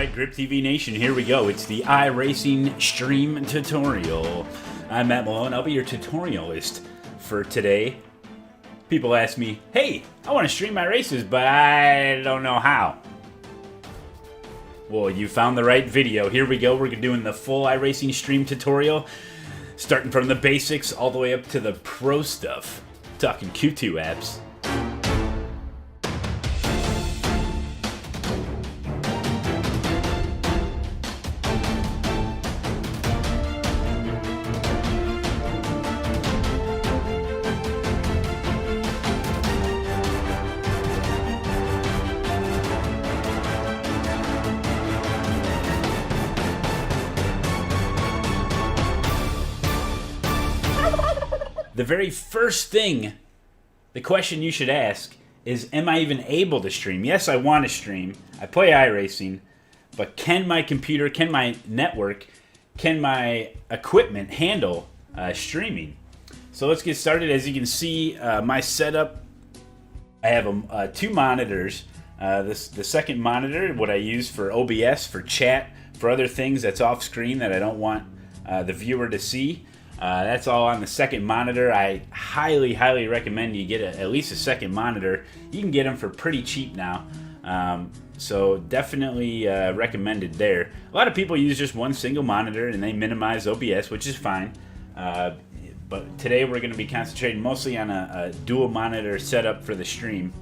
Alright, Grip TV Nation, here we go. It's the iRacing stream tutorial. I'm Matt Malone. I'll be your tutorialist for today. People ask me, hey, I want to stream my races, but I don't know how. Well, you found the right video. Here we go. We're doing the full iRacing stream tutorial, starting from the basics all the way up to the pro stuff. Talking Q2 apps. The very first thing, the question you should ask is, am I even able to stream? Yes, I want to stream. I play iRacing, but can my computer, can my network, can my equipment handle streaming? So let's get started. As you can see, my setup, I have two monitors. The second monitor, what I use for OBS, for chat, for other things that's off screen that I don't want the viewer to see. That's all on the second monitor. I highly recommend you get at least a second monitor. You can get them for pretty cheap now. So definitely recommended there. A lot of people use just one single monitor and they minimize OBS, which is fine. But today we're going to be concentrating mostly on a dual monitor setup for the stream.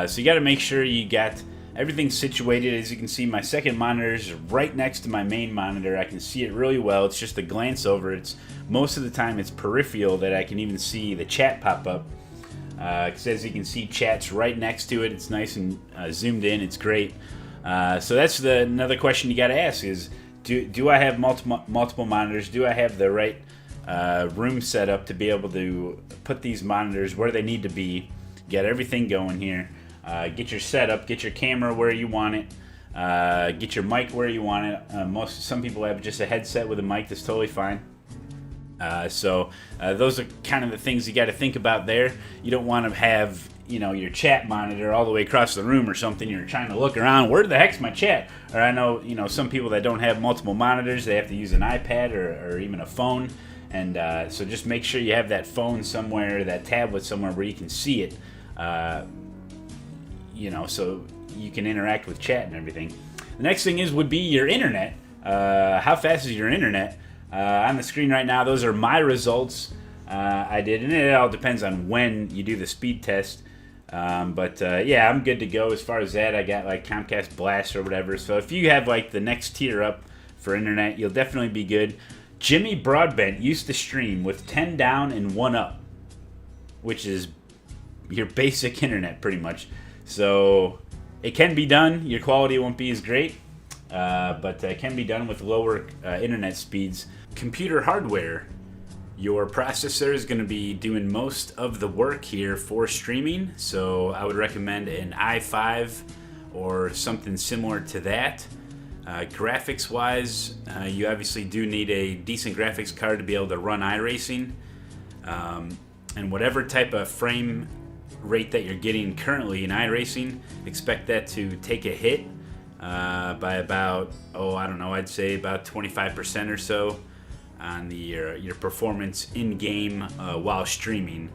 So you got to make sure you got everything situated. As you can see, my second monitor is right next to my main monitor. I can see it really well. It's just a glance over. It's most of the time it's peripheral that I can even see the chat pop up. Because as you can see, chat's right next to it. It's nice and zoomed in. It's great. So that's another question you got to ask is, do I have multiple monitors? Do I have the right room set up to be able to put these monitors where they need to be? Get everything going here. Get your setup, get your camera where you want it, get your mic where you want it. Some people have just a headset with a mic. That's totally fine. So those are kind of the things you got to think about there. You don't want to have your chat monitor all the way across the room or something. You're trying to look around. Where the heck's my chat? Or I know some people that don't have multiple monitors. They have to use an iPad or even a phone. And so just make sure you have that phone somewhere, that tablet somewhere where you can see it. So you can interact with chat and everything. The next thing would be your internet. How fast is your internet? On the screen right now, those are my results I did, and it all depends on when you do the speed test. Yeah, I'm good to go as far as that. I got like Comcast Blast or whatever. So if you have like the next tier up for internet, you'll definitely be good. Jimmy Broadbent used to stream with 10 down and 1 up, which is your basic internet pretty much. So it can be done. Your quality won't be as great, but it can be done with lower internet speeds. Computer hardware. Your processor is going to be doing most of the work here for streaming, so I would recommend an i5 or something similar to that. Graphics-wise, you obviously do need a decent graphics card to be able to run iRacing, and whatever type of frame rate that you're getting currently in iRacing, expect that to take a hit by about, I'd say about 25% or so on your performance in-game while streaming.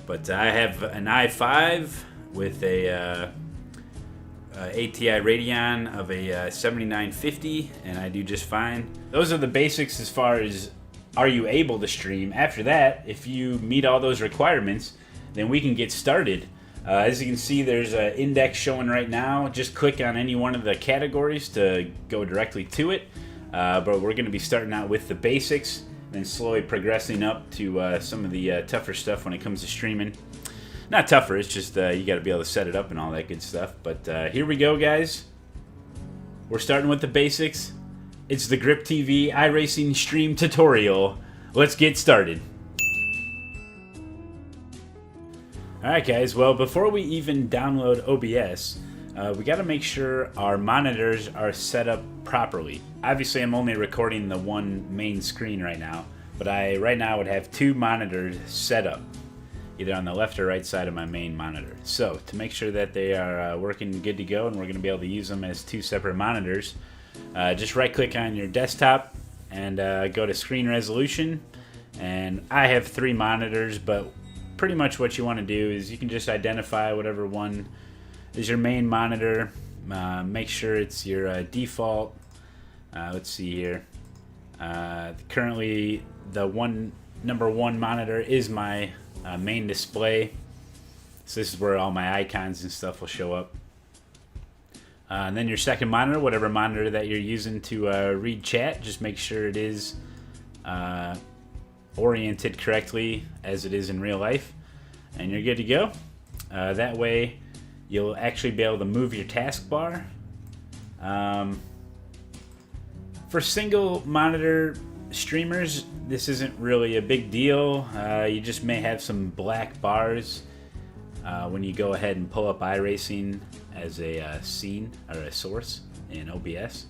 But I have an i5 with a ATI Radeon of a 7950, and I do just fine. Those are the basics as far as are you able to stream. After that, if you meet all those requirements, then we can get started. As you can see, there's an index showing right now. Just click on any one of the categories to go directly to it. But we're going to be starting out with the basics, then slowly progressing up to some of the tougher stuff when it comes to streaming. Not tougher, it's just you got to be able to set it up and all that good stuff. But here we go, guys. We're starting with the basics. It's the Grip TV iRacing stream tutorial. Let's get started. Alright guys, well before we even download OBS, we got to make sure our monitors are set up properly. Obviously I'm only recording the one main screen right now, but I right now would have two monitors set up, either on the left or right side of my main monitor. So to make sure that they are working good to go and we're going to be able to use them as two separate monitors, Just right click on your desktop and go to screen resolution. And I have 3 monitors, but pretty much what you want to do is you can just identify whatever one is your main monitor. Make sure it's your default. Let's see here. Currently, the number one monitor is my main display. So this is where all my icons and stuff will show up. And then your second monitor, whatever monitor that you're using to read chat, just make sure it is oriented correctly as it is in real life, and you're good to go. That way you'll actually be able to move your taskbar. For single monitor streamers, this isn't really a big deal. You just may have some black bars when you go ahead and pull up iRacing as a scene or a source in OBS,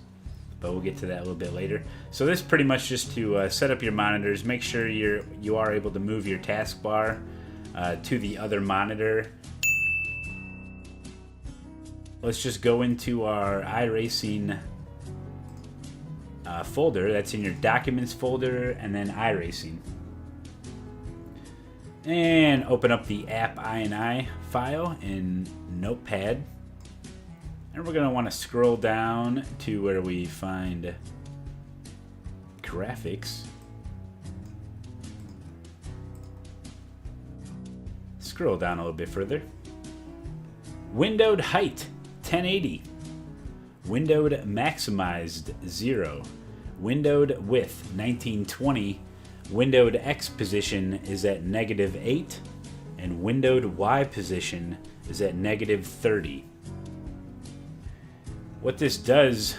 but we'll get to that a little bit later. So this is pretty much just to set up your monitors, make sure you are able to move your taskbar to the other monitor. Let's just go into our iRacing folder. That's in your Documents folder, and then iRacing. And open up the app INI file in Notepad. And we're going to want to scroll down to where we find graphics. Scroll down a little bit further. Windowed height 1080. Windowed maximized 0. Windowed width 1920. Windowed X position is at -8. And windowed Y position is at -30. What this does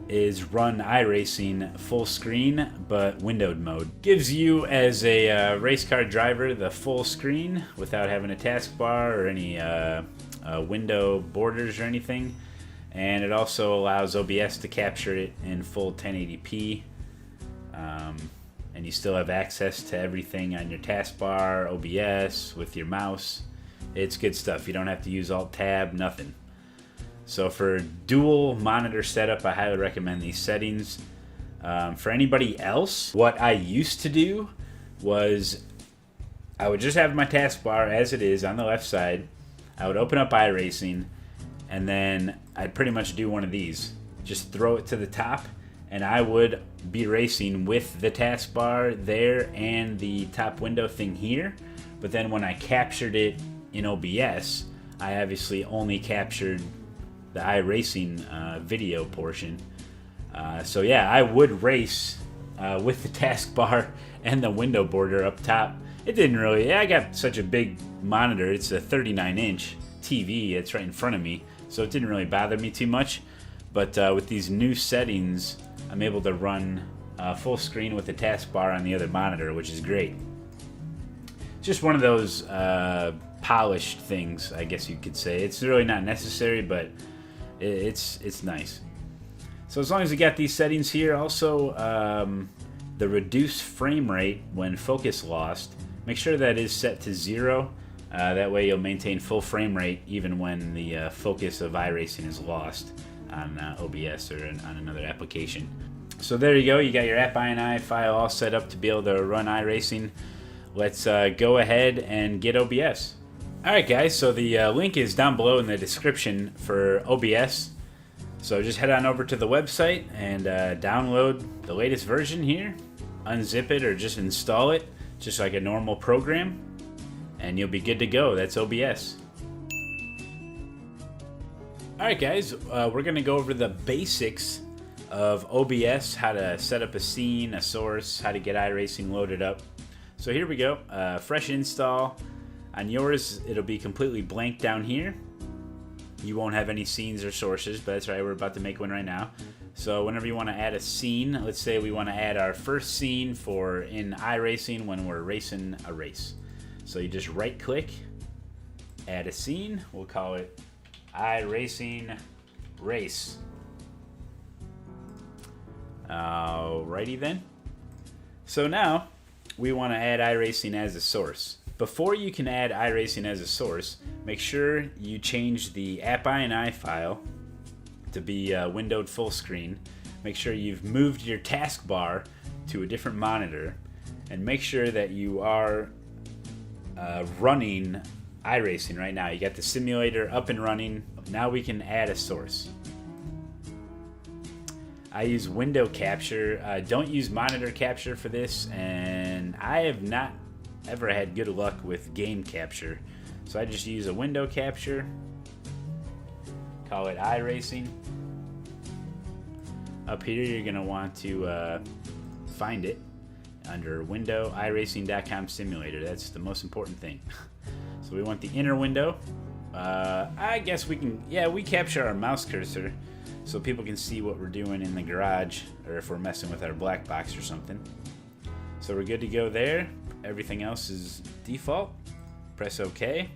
is run iRacing full screen, but windowed mode. Gives you, as a race car driver, the full screen without having a taskbar or any window borders or anything. And it also allows OBS to capture it in full 1080p. And you still have access to everything on your taskbar, OBS, with your mouse. It's good stuff. You don't have to use Alt-Tab, nothing. So for dual monitor setup, I highly recommend these settings. For anybody else, what I used to do was I would just have my taskbar as it is on the left side. I would open up iRacing, and then I'd pretty much do one of these. Just throw it to the top, and I would be racing with the taskbar there and the top window thing here. But then when I captured it in OBS, I obviously only captured the iRacing video portion. So yeah, I would race with the taskbar and the window border up top. It didn't really, I got such a big monitor. It's a 39-inch TV. It's right in front of me, so it didn't really bother me too much. But with these new settings, I'm able to run full screen with the taskbar on the other monitor, which is great. It's just one of those polished things, I guess you could say. It's really not necessary, but it's nice. So as long as you got these settings here, also the reduce frame rate when focus lost, make sure that is set to 0. That way you'll maintain full frame rate even when the focus of iRacing is lost on OBS or on another application. So there you go. You got your app INI file all set up to be able to run iRacing. Let's go ahead and get OBS. Alright guys, so the link is down below in the description for OBS. So just head on over to the website and download the latest version here. Unzip it or just install it, just like a normal program, and you'll be good to go. That's OBS. Alright guys, we're going to go over the basics of OBS, how to set up a scene, a source, how to get iRacing loaded up. So here we go, fresh install. On yours, it'll be completely blank down here. You won't have any scenes or sources, but that's right, we're about to make one right now. So whenever you want to add a scene, let's say we want to add our first scene for in iRacing when we're racing a race. So you just right click, add a scene, we'll call it iRacing Race. Alrighty then. So now we want to add iRacing as a source. Before you can add iRacing as a source, make sure you change the app INI file to be windowed full screen. make sure you've moved your taskbar to a different monitor, and make sure that you are running iRacing right now. You got the simulator up and running. Now we can add a source. I use window capture. Don't use monitor capture for this, and I have not ever had good luck with game capture. So I just use a window capture. Call it iRacing. Up here you're going to want to find it under window, iRacing.com simulator. That's the most important thing. So we want the inner window. I guess we can, we capture our mouse cursor so people can see what we're doing in the garage, or if we're messing with our black box or something. So we're good to go there. Everything else is default. Press OK.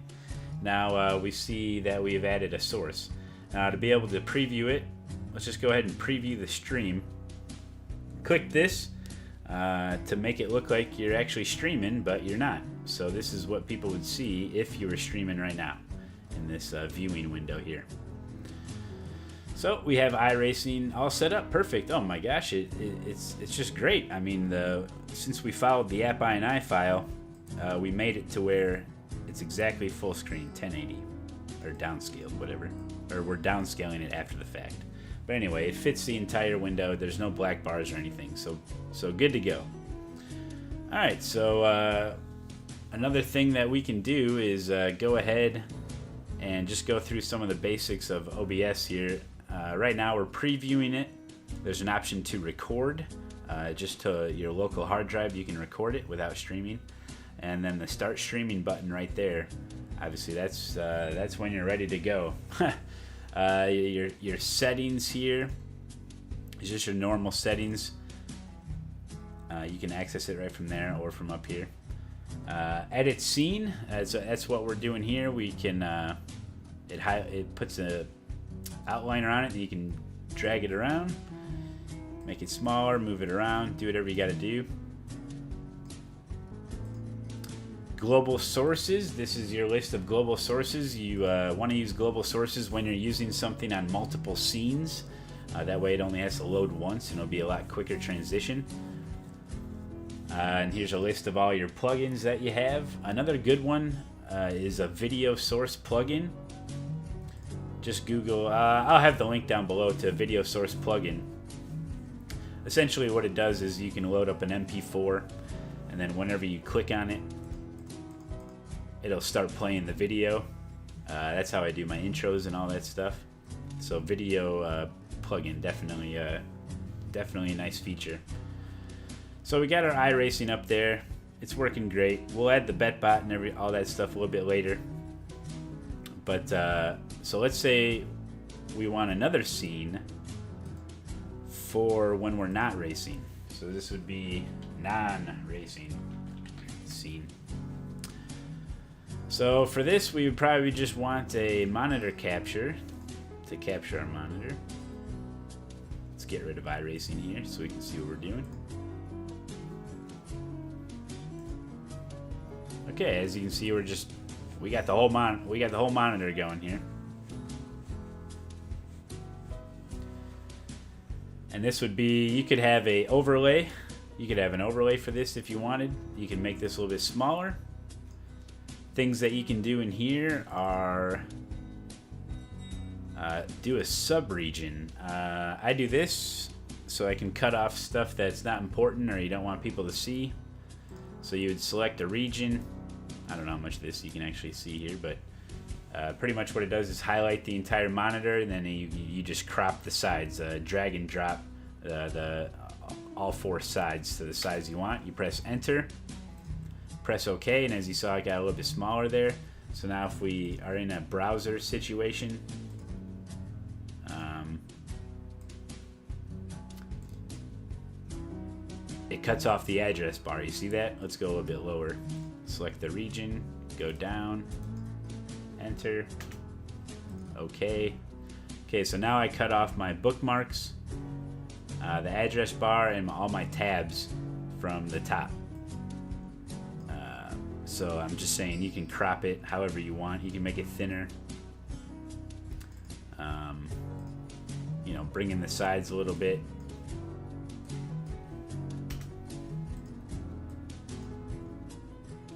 Now we see that we've added a source. Now to be able to preview it, let's just go ahead and preview the stream. Click this to make it look like you're actually streaming, but you're not. So this is what people would see if you were streaming right now in this viewing window here. So we have iRacing all set up, perfect. Oh my gosh, it's just great. I mean, since we followed the app INI file, we made it to where it's exactly full screen, 1080, or downscaled, whatever. Or we're downscaling it after the fact. But anyway, it fits the entire window. There's no black bars or anything, so good to go. All right, so another thing that we can do is go ahead and just go through some of the basics of OBS here. Right now we're previewing it. There's an option to record, just to your local hard drive. You can record it without streaming, and then the start streaming button right there. Obviously, that's when you're ready to go. Your settings here is just your normal settings. You can access it right from there or from up here. Edit scene. That's what we're doing here. We can it puts a outliner on it, and you can drag it around, make it smaller, move it around, do whatever you got to do. Global sources. This is your list of global sources. You want to use global sources when you're using something on multiple scenes. That way it only has to load once, and it'll be a lot quicker transition. And here's a list of all your plugins that you have. Another good one is a video source plugin. Just Google, I'll have the link down below to video source plugin. Essentially what it does is you can load up an MP4, and then whenever you click on it, it'll start playing the video. That's how I do my intros and all that stuff. So video plugin, definitely a nice feature. So we got our iRacing up there. It's working great. We'll add the bet bot and all that stuff a little bit later. But so let's say we want another scene for when we're not racing. So this would be non-racing scene. So for this, we would probably just want a monitor capture to capture our monitor. Let's get rid of iRacing here so we can see what we're doing. Okay, as you can see, we got the whole monitor going here. And this would be, you could have an overlay. You could have an overlay for this if you wanted. You can make this a little bit smaller. Things that you can do in here are do a sub-region. I do this so I can cut off stuff that's not important or you don't want people to see. So you would select a region. I don't know how much of this you can actually see here, but pretty much what it does is highlight the entire monitor, and then you just crop the sides, drag and drop all four sides to the size you want. You press enter, press OK, and as you saw, it got a little bit smaller there. So now if we are in a browser situation, it cuts off the address bar. You see that? Let's go a little bit lower. Select the region, go down, enter, OK. Okay, so now I cut off my bookmarks, the address bar, and all my tabs from the top. So I'm just saying you can crop it however you want. You can make it thinner. You know, bring in the sides a little bit.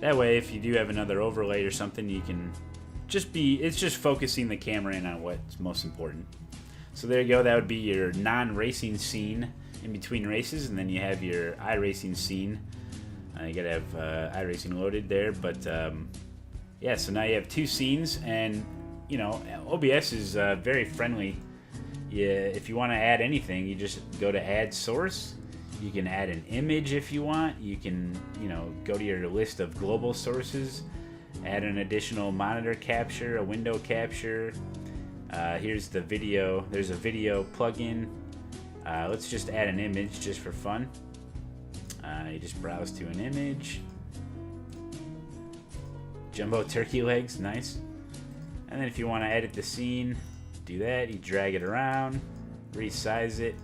That way, if you do have another overlay or something, you can it's just focusing the camera in on what's most important. So there you go, that would be your non-racing scene in between races, and then you have your iRacing scene. You gotta have iRacing loaded there, but yeah, so now you have two scenes, and you know, OBS is very friendly. Yeah, if you want to add anything, you just go to add source. You can add an image if you want. You can, you know, go to your list of global sources, add an additional monitor capture, a window capture. Here's the video. There's a video plugin. Let's just add an image just for fun. You just browse to an image. Jumbo turkey legs, nice. And then if you want to edit the scene, do that. You drag it around, resize it,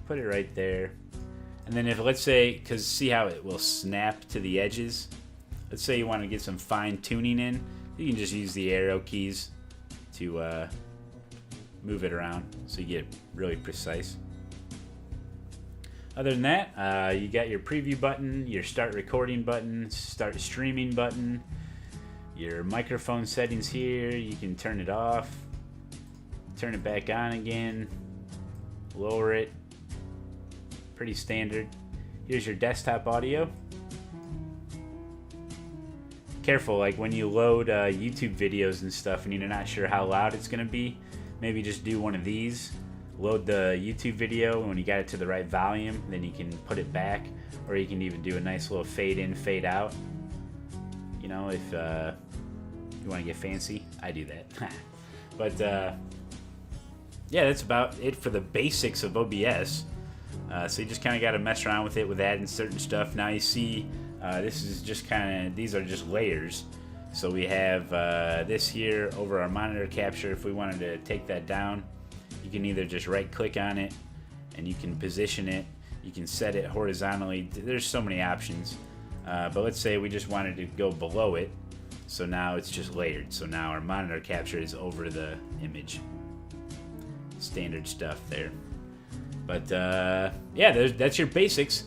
put it right there. And then if, let's say, because see how it will snap to the edges? Let's say you want to get some fine tuning in. You can just use the arrow keys to move it around so you get really precise. Other than that, you got your preview button, your start recording button, start streaming button, your microphone settings here. You can turn it off, turn it back on again, lower it. Pretty standard. Here's your desktop audio. Careful, like when you load YouTube videos and stuff and you're not sure how loud it's gonna be, maybe just do one of these. Load the YouTube video, and when you got it to the right volume, then you can put it back, or you can even do a nice little fade in, fade out. You know, if you want to get fancy, I do that. But yeah, that's about it for the basics of OBS. So you just kind of got to mess around with it, with adding certain stuff. Now you see, this is just kind of, these are just layers. So we have this here over our monitor capture. If we wanted to take that down, you can either just right click on it and you can position it. You can set it horizontally. There's so many options. But let's say we just wanted to go below it. So now it's just layered. So now our monitor capture is over the image. Standard stuff there. But yeah, that's your basics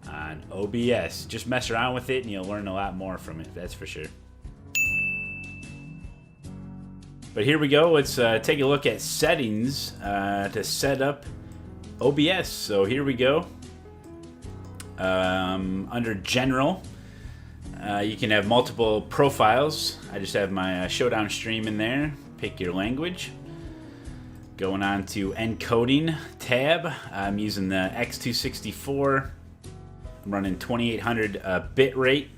on OBS. Just mess around with it and you'll learn a lot more from it, that's for sure. But here we go, let's take a look at settings to set up OBS. So here we go. Under General, you can have multiple profiles. I just have my Showdown stream in there. Pick your language. Going on to encoding tab, I'm using the X264. I'm running 2800 bit rate,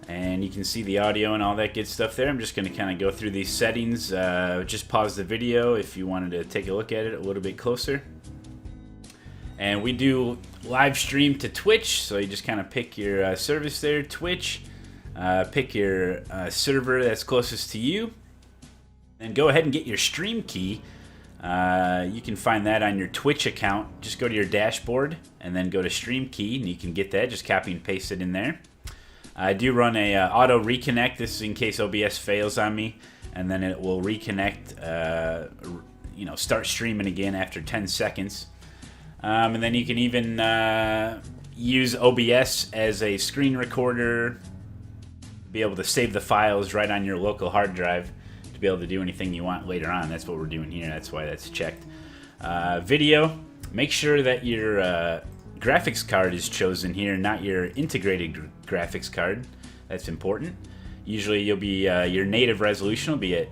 and you can see the audio and all that good stuff there. I'm just going to kind of go through these settings. Just pause the video if you wanted to take a look at it a little bit closer. And we do live stream to Twitch, so you just kind of pick your service there, Twitch. Pick your server that's closest to you, and go ahead and get your stream key. You can find that on your Twitch account. Just go to your dashboard and then go to stream key, and you can get that. Just copy and paste it in there. I do run a auto reconnect. This is in case OBS fails on me, and then it will reconnect. You know, start streaming again after 10 seconds. And then you can even use OBS as a screen recorder. Be able to save the files right on your local hard drive to be able to do anything you want later on. That's what we're doing here. That's why that's checked. Video. Make sure that your graphics card is chosen here, not your integrated graphics card. That's important. Usually you'll be your native resolution will be at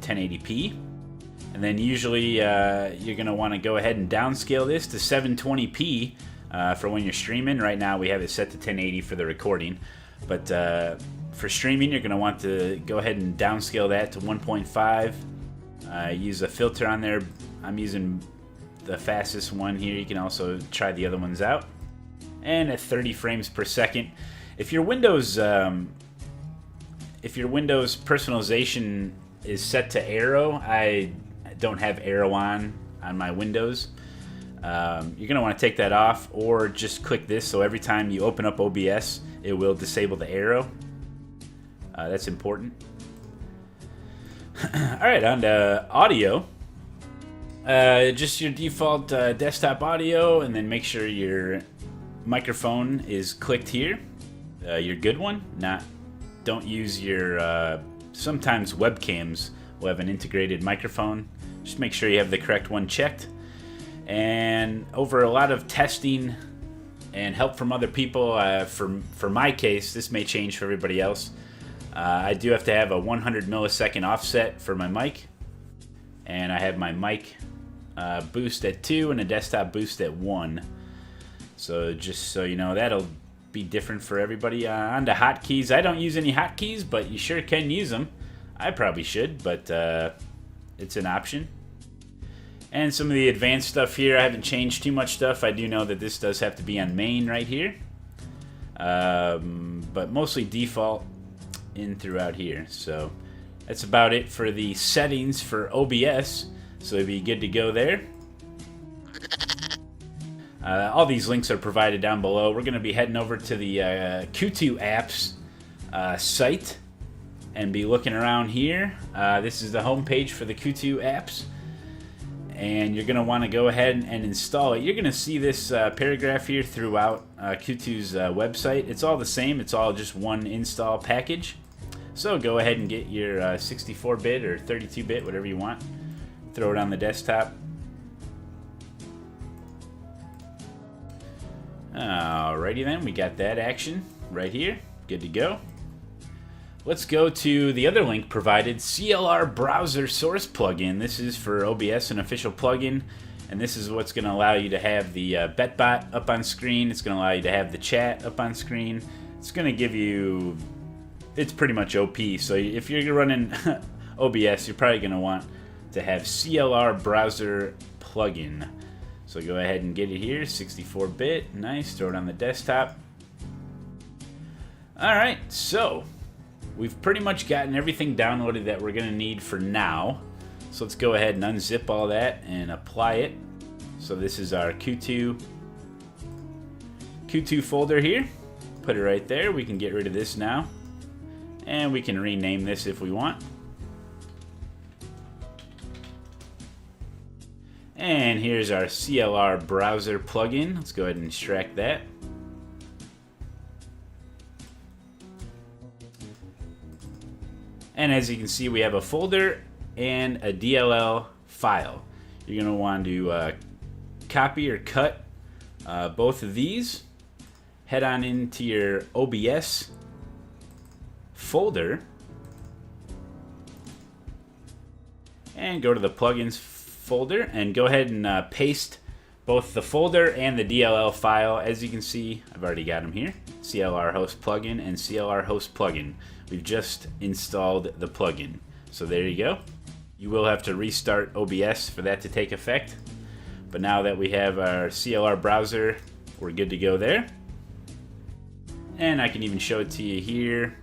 1080p, and then usually you're going to want to go ahead and downscale this to 720p for when you're streaming. Right now we have it set to 1080 for the recording, but for streaming you're going to want to go ahead and downscale that to 1.5. Use a filter on there. I'm using the fastest one here. You can also try the other ones out. And at 30 frames per second. If your Windows personalization is set to Aero, I don't have Aero on my Windows. You're going to want to take that off, or just click this so every time you open up OBS it will disable the Aero. That's important. Alright, on to audio. Just your default desktop audio, and then make sure your microphone is clicked here. your good one. Don't use your, sometimes webcams will have an integrated microphone. Just make sure you have the correct one checked. And over a lot of testing and help from other people, for my case, this may change for everybody else. I do have to have a 100 millisecond offset for my mic. And I have my mic boost at 2 and a desktop boost at 1. So just so you know, that'll be different for everybody. On the hotkeys, I don't use any hotkeys, but you sure can use them. I probably should, but it's an option. And some of the advanced stuff here, I haven't changed too much stuff. I do know that this does have to be on main right here. But mostly default in throughout here. So that's about it for the settings for OBS. So it'd be good to go there. All these links are provided down below. We're going to be heading over to the Q2 apps site and be looking around here. This is the home page for the Q2 apps. And you're going to want to go ahead and install it. You're going to see this paragraph here throughout Q2's website. It's all the same. It's all just one install package. So go ahead and get your 64-bit or 32-bit, whatever you want. Throw it on the desktop. Alrighty then, we got that action right here. Good to go. Let's go to the other link provided, CLR Browser Source Plugin. This is for OBS, an official plugin, and this is what's going to allow you to have the BetBot up on screen. It's going to allow you to have the chat up on screen. It's going to give you, it's pretty much OP. So if you're running OBS, you're probably going to want to have CLR Browser Plugin. So go ahead and get it here, 64-bit, nice, throw it on the desktop. Alright, so we've pretty much gotten everything downloaded that we're going to need for now. So let's go ahead and unzip all that and apply it. So this is our Q2 folder here. Put it right there. We can get rid of this now. And we can rename this if we want. And here's our CLR browser plugin. Let's go ahead and extract that. And as you can see, we have a folder and a DLL file. You're going to want to copy or cut both of these. Head on into your OBS folder and go to the plugins folder and go ahead and paste both the folder and the DLL file. As you can see, I've already got them here. CLR host plugin and CLR host plugin. We've just installed the plugin. So there you go. You will have to restart OBS for that to take effect. But now that we have our CLR browser, we're good to go there. And I can even show it to you here.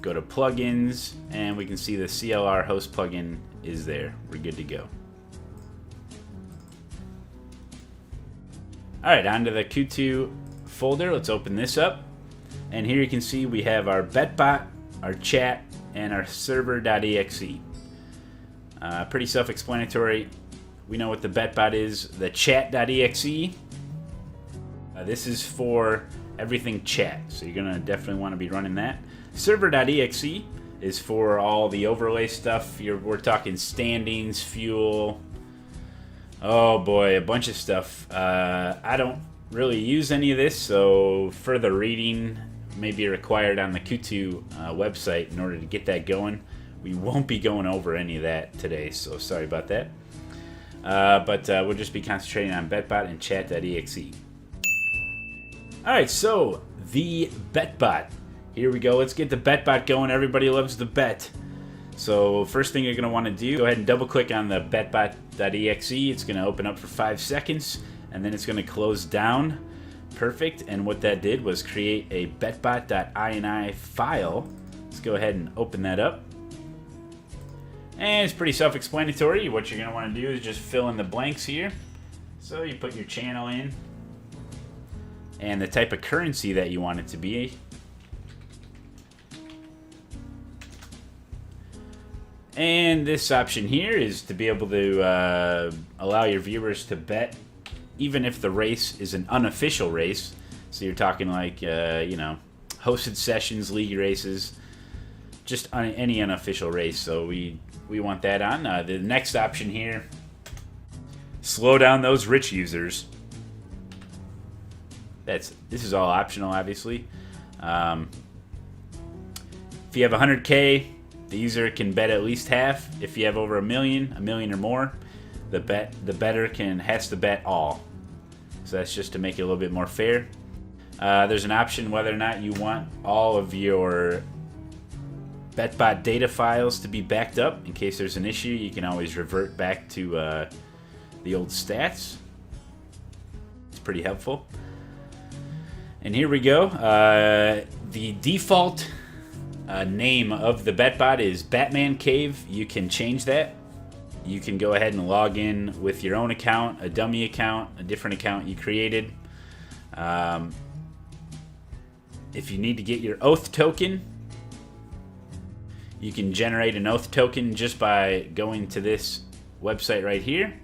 Go to plugins and we can see the CLR host plugin is there. We're good to go. Alright, onto the Q2 folder. Let's open this up. And here you can see we have our BetBot, our chat, and our server.exe. Pretty self-explanatory. We know what the BetBot is. The chat.exe. This is for everything chat, so you're going to definitely want to be running that. Server.exe is for all the overlay stuff. We're talking standings, fuel. Oh boy, a bunch of stuff. I don't really use any of this, so further reading may be required on the Q2 website in order to get that going. We won't be going over any of that today, so sorry about that. But we'll just be concentrating on BetBot and chat.exe. Alright, so the BetBot. Here we go. Let's get the BetBot going. Everybody loves the bet. So first thing you're going to want to do, go ahead and double click on the betbot.exe. It's going to open up for 5 seconds and then it's going to close down. Perfect. And what that did was create a betbot.ini file. Let's go ahead and open that up. And it's pretty self-explanatory. What you're going to want to do is just fill in the blanks here. So you put your channel in and the type of currency that you want it to be. And this option here is to be able to allow your viewers to bet even if the race is an unofficial race. So you're talking like, you know, hosted sessions, league races, just on any unofficial race. So we want that on. The next option here, slow down those rich users. This is all optional, obviously. If you have 100K, the user can bet at least half. If you have over a million or more, the bettor has to bet all. So that's just to make it a little bit more fair. There's an option whether or not you want all of your BetBot data files to be backed up. In case there's an issue, you can always revert back to the old stats. It's pretty helpful. And here we go. The default name of the BetBot is Batman Cave. You can change that. You can go ahead and log in with your own account, a dummy account, a different account you created. If you need to get your oath token, you can generate an oath token just by going to this website right here.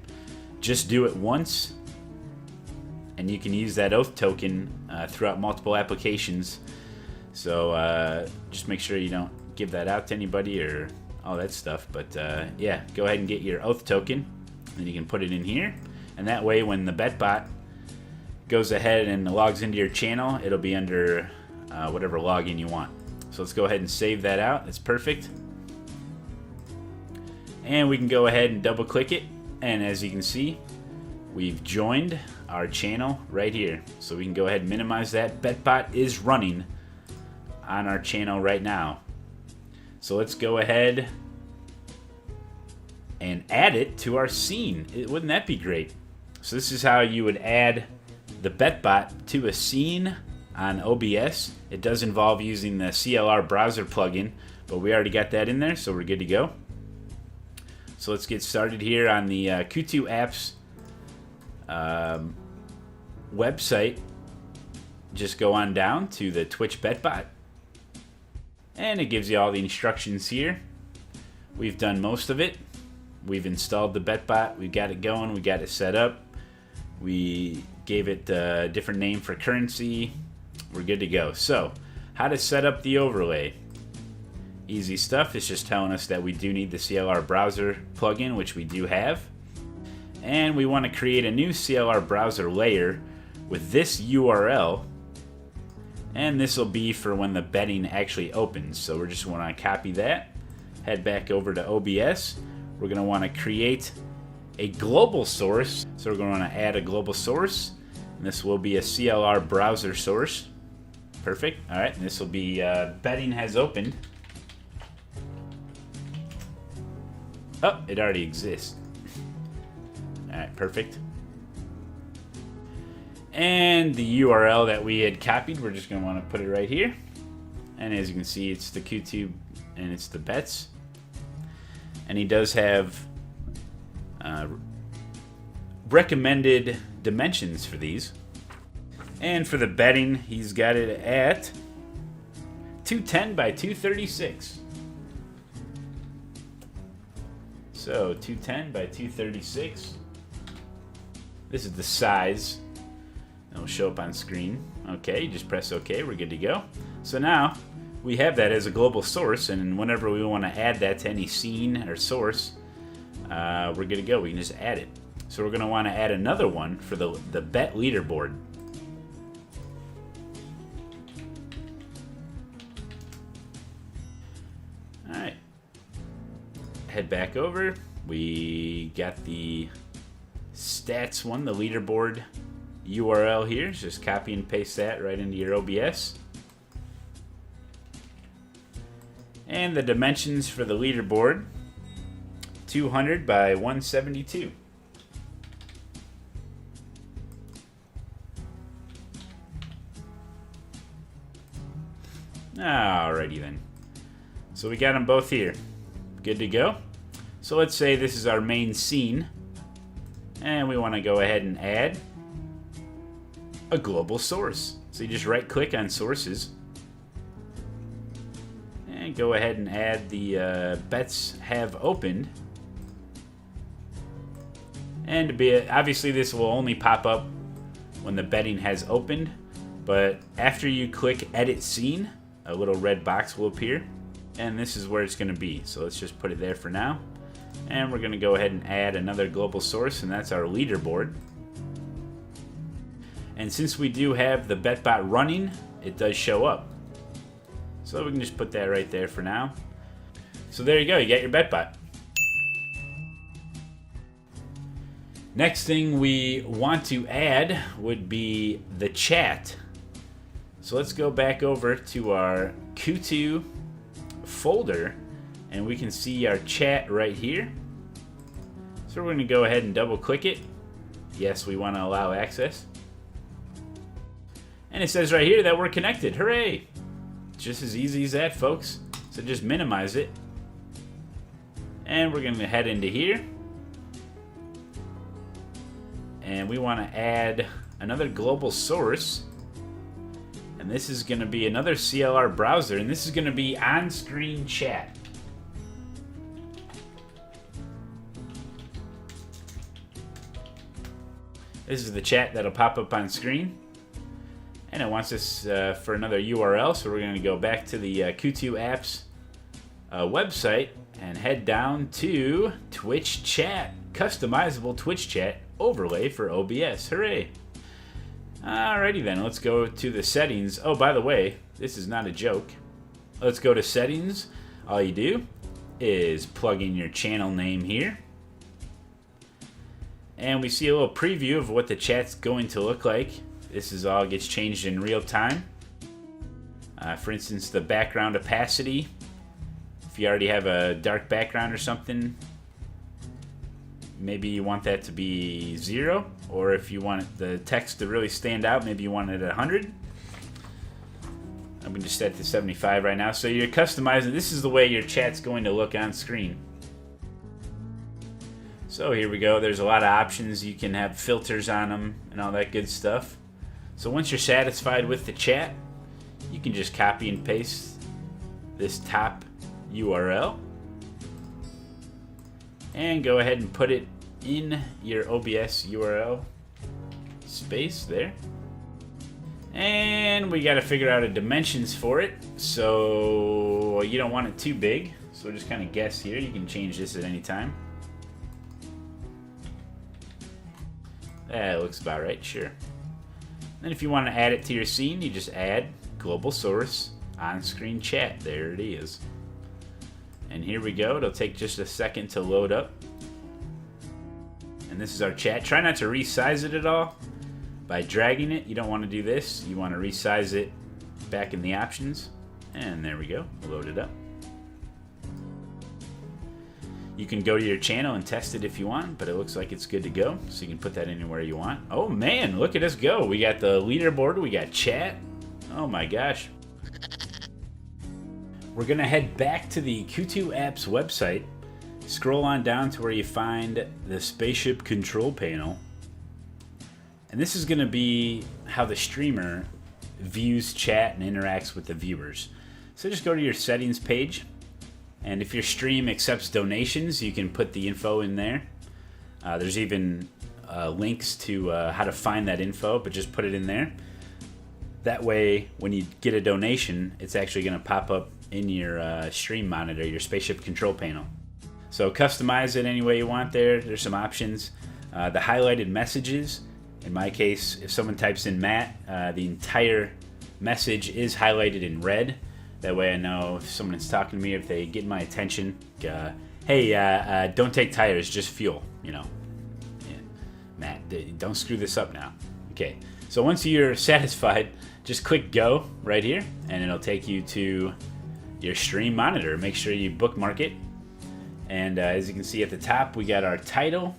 Just do it once, and you can use that oath token throughout multiple applications. So just make sure you don't give that out to anybody or all that stuff. But yeah, go ahead and get your oath token, and you can put it in here. And that way, when the BetBot goes ahead and logs into your channel, it'll be under whatever login you want. So let's go ahead and save that out. That's perfect. And we can go ahead and double click it. And as you can see, we've joined our channel right here. So we can go ahead and minimize that. BetBot is running on our channel right now. So let's go ahead and add it to our scene. Wouldn't that be great? So this is how you would add the BetBot to a scene on OBS. It does involve using the CLR browser plugin, but we already got that in there, so we're good to go. So let's get started here on the Q2 Apps website. Just go on down to the Twitch BetBot, and it gives you all the instructions here. We've done most of it. We've installed the BetBot. We got it going. We got it set up. We gave it a different name for currency. We're good to go. So, how to set up the overlay? Easy stuff. It's just telling us that we do need the CLR browser plugin, which we do have. And we want to create a new CLR browser layer with this URL. And this will be for when the betting actually opens. So we're just want to copy that. Head back over to OBS. We're going to want to create a global source. So we're going to want to add a global source. And this will be a CLR browser source. Perfect. All right. And this will be betting has opened. Oh, it already exists. All right. Perfect. And the URL that we had copied, we're just going to want to put it right here. And as you can see, it's the Q2 and it's the bets. And he does have recommended dimensions for these. And for the betting, he's got it at 210 by 236. So 210 by 236. This is the size. It'll show up on screen. Okay, you just press OK. We're good to go. So now we have that as a global source, and whenever we want to add that to any scene or source, we're good to go. We can just add it. So we're going to want to add another one for the bet leaderboard. All right. Head back over. We got the stats one, the leaderboard URL here. Just copy and paste that right into your OBS. And the dimensions for the leaderboard, 200 by 172. Alrighty then. So we got them both here. Good to go. So let's say this is our main scene. And we want to go ahead and add a global source. So you just right click on sources. And go ahead and add the bets have opened. And to be obviously this will only pop up when the betting has opened. But after you click Edit Scene, a little red box will appear, and this is where it's going to be. So let's just put it there for now. And we're going to go ahead and add another global source, and that's our leaderboard. And since we do have the BetBot running, it does show up. So we can just put that right there for now. So there you go, you got your BetBot. Next thing we want to add would be the chat. So let's go back over to our Q2 folder, and we can see our chat right here. So we're going to go ahead and double click it. Yes, we want to allow access. And it says right here that we're connected. Hooray! Just as easy as that, folks. So just minimize it. And we're going to head into here. And we want to add another global source. And this is going to be another CLR browser. And this is going to be on-screen chat. This is the chat that'll pop up on screen. And it wants us for another URL. So we're going to go back to the Q2 apps website and head down to Twitch chat. Customizable Twitch chat overlay for OBS. Hooray! Alrighty then, let's go to the settings. Oh, by the way, this is not a joke. Let's go to settings. All you do is plug in your channel name here. And we see a little preview of what the chat's going to look like. This is all gets changed in real time. For instance, the background opacity. If you already have a dark background or something, maybe you want that to be 0, or if you want the text to really stand out, maybe you want it at 100. I'm going to set it to 75 right now. So you're customizing. This is the way your chat's going to look on screen. So here we go. There's a lot of options. You can have filters on them and all that good stuff. So once you're satisfied with the chat, you can just copy and paste this top URL and go ahead and put it in your OBS URL space there. And we got to figure out a dimensions for it. So you don't want it too big. So just kind of guess here. You can change this at any time. That looks about right, sure. And if you want to add it to your scene, you just add global source on-screen chat. There it is. And here we go. It'll take just a second to load up. And this is our chat. Try not to resize it at all by dragging it. You don't want to do this. You want to resize it back in the options. And there we go. Load it up. You can go to your channel and test it if you want, but it looks like it's good to go. So you can put that anywhere you want. Oh man, look at us go. We got the leaderboard, we got chat. Oh my gosh. We're gonna head back to the Q2 apps website. Scroll on down to where you find the spaceship control panel. And this is gonna be how the streamer views chat and interacts with the viewers. So just go to your settings page. And if your stream accepts donations, you can put the info in there. There's even links to how to find that info, but just put it in there. That way, when you get a donation, it's actually going to pop up in your stream monitor, your spaceship control panel. So customize it any way you want there. There's some options. The highlighted messages, in my case, if someone types in Matt, the entire message is highlighted in red. That way I know if someone's talking to me, if they get my attention, hey, don't take tires, just fuel, you know. Yeah. Matt, don't screw this up now. Okay, so once you're satisfied, just click go right here, and it'll take you to your stream monitor. Make sure you bookmark it. And as you can see at the top, we got our title.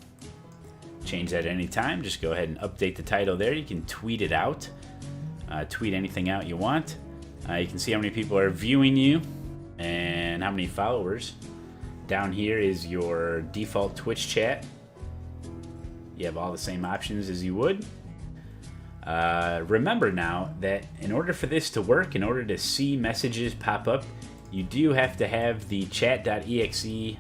Change that at any time. Just go ahead and update the title there. You can tweet it out. Tweet anything out you want. You can see how many people are viewing you and how many followers. Down here is your default Twitch chat. You have all the same options as you would. Remember now that in order for this to work, in order to see messages pop up, you do have to have the chat.exe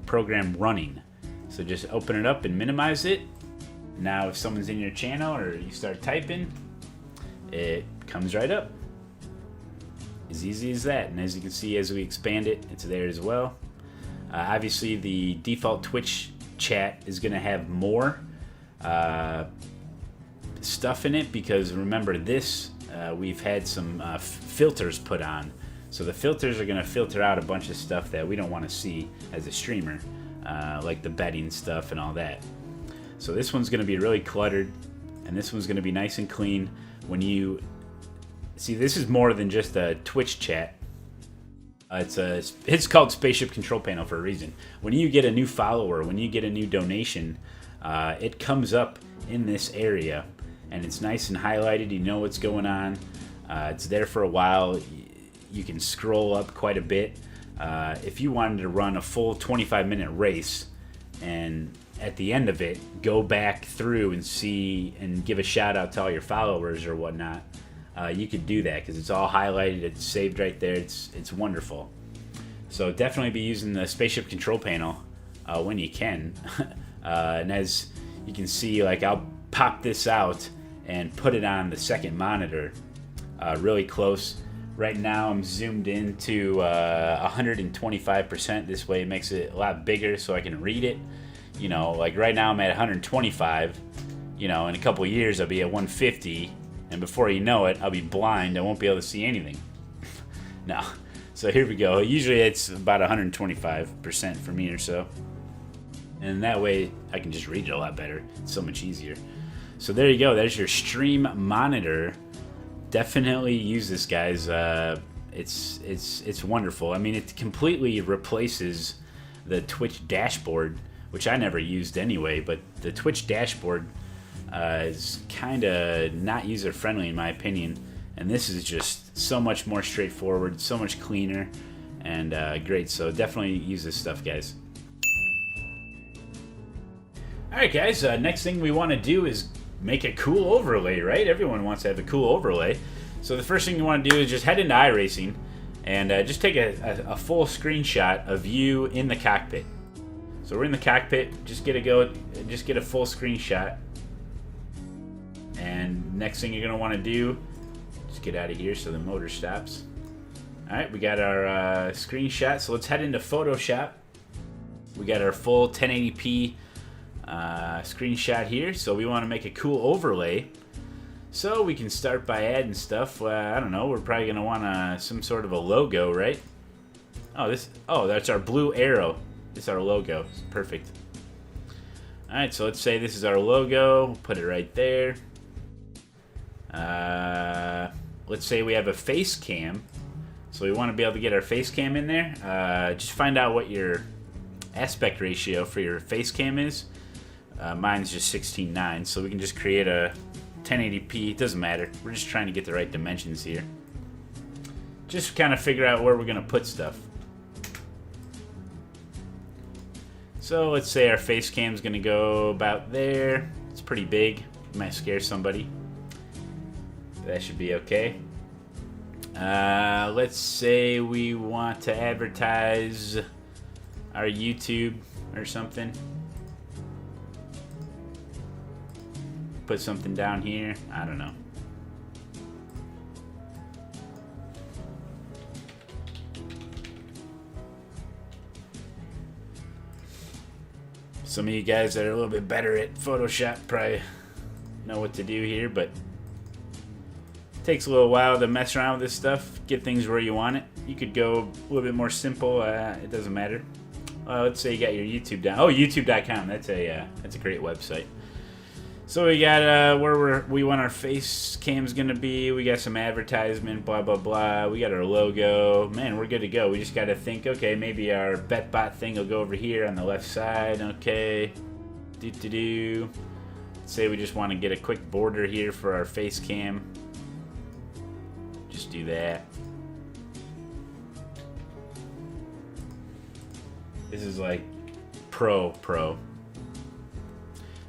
program running. So just open it up and minimize it. Now if someone's in your channel or you start typing, it comes right up. As easy as that. And as you can see, as we expand it, it's there as well. Obviously, the default Twitch chat is going to have more stuff in it, because remember this, we've had some filters put on. So the filters are going to filter out a bunch of stuff that we don't want to see as a streamer, like the betting stuff and all that. So this one's going to be really cluttered, and this one's going to be nice and clean. When you see, this is more than just a Twitch chat. It's called Spaceship Control Panel for a reason. When you get a new follower, when you get a new donation, it comes up in this area, and it's nice and highlighted. You know what's going on. It's there for a while. You can scroll up quite a bit. If you wanted to run a full 25-minute race, and at the end of it, go back through and see and give a shout out to all your followers or whatnot, you could do that because it's all highlighted. It's saved right there. It's wonderful. So definitely be using the Spaceship Control Panel when you can. And as you can see, like, I'll pop this out and put it on the second monitor really close. Right now I'm zoomed into 125%. This way it makes it a lot bigger so I can read it. You know, like right now I'm at 125. You know, in a couple years I'll be at 150, and before you know it, I'll be blind. I won't be able to see anything. No. So here we go. Usually it's about 125% for me or so. And that way I can just read it a lot better. It's so much easier. So there you go. There's your stream monitor. Definitely use this, guys. It's wonderful. I mean, it completely replaces the Twitch dashboard, which I never used anyway, but the Twitch dashboard is kind of not user-friendly in my opinion, and this is just so much more straightforward, so much cleaner, and great. So definitely use this stuff, guys. Alright guys, next thing we want to do is make a cool overlay, right? Everyone wants to have a cool overlay. So the first thing you want to do is just head into iRacing and just take a full screenshot of you in the cockpit. So we're in the cockpit, just get a full screenshot. And next thing you're going to want to do, just get out of here so the motor stops. Alright, we got our screenshot, so let's head into Photoshop. We got our full 1080p screenshot here, so we want to make a cool overlay. So we can start by adding stuff. I don't know, we're probably going to want some sort of a logo, right? Oh, that's our blue arrow. This is our logo. Perfect. Alright, so let's say this is our logo. We'll put it right there. Let's say we have a face cam. So we want to be able to get our face cam in there. Just find out what your aspect ratio for your face cam is. Mine's just 16:9, so we can just create a 1080p. It doesn't matter. We're just trying to get the right dimensions here. Just kind of figure out where we're going to put stuff. So let's say our face cam's going to go about there. It's pretty big. It might scare somebody. That should be okay. Let's say we want to advertise our YouTube or something. Put something down here. I don't know. Some of you guys that are a little bit better at Photoshop probably know what to do here, but it takes a little while to mess around with this stuff, get things where you want it. You could go a little bit more simple. It doesn't matter. Let's say you got your YouTube down. Oh, YouTube.com. That's a great website. So we got where we want our face cam's gonna be. We got some advertisement, blah blah blah. We got our logo. Man, we're good to go. We just gotta think. Okay, maybe our BetBot thing will go over here on the left side. Okay. Let's say we just want to get a quick border here for our face cam. Just do that. This is like pro.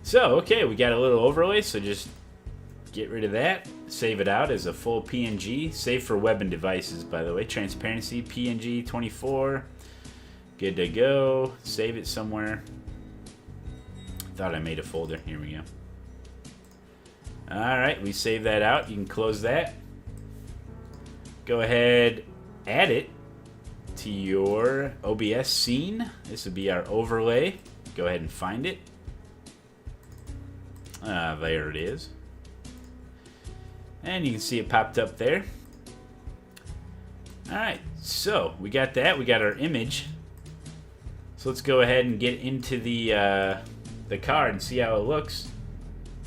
So, okay, we got a little overlay, so just get rid of that. Save it out as a full PNG. Save for web and devices, by the way. Transparency, PNG 24. Good to go. Save it somewhere. Thought I made a folder. Here we go. Alright, we save that out. You can close that. Go ahead, add it to your OBS scene. This would be our overlay. Go ahead and find it. There it is. And you can see it popped up there. Alright, so we got that. We got our image. So let's go ahead and get into the card and see how it looks.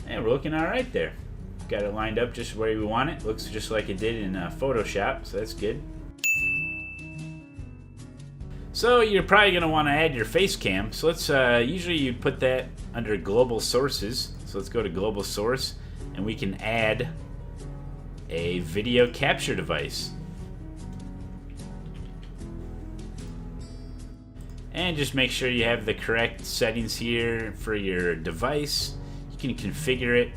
And we're looking alright there. Got it lined up just where we want it. Looks just like it did in Photoshop, so that's good. So you're probably going to want to add your face cam. So let's, usually you put that under global sources. So let's go to global source and we can add a video capture device. And just make sure you have the correct settings here for your device. You can configure it.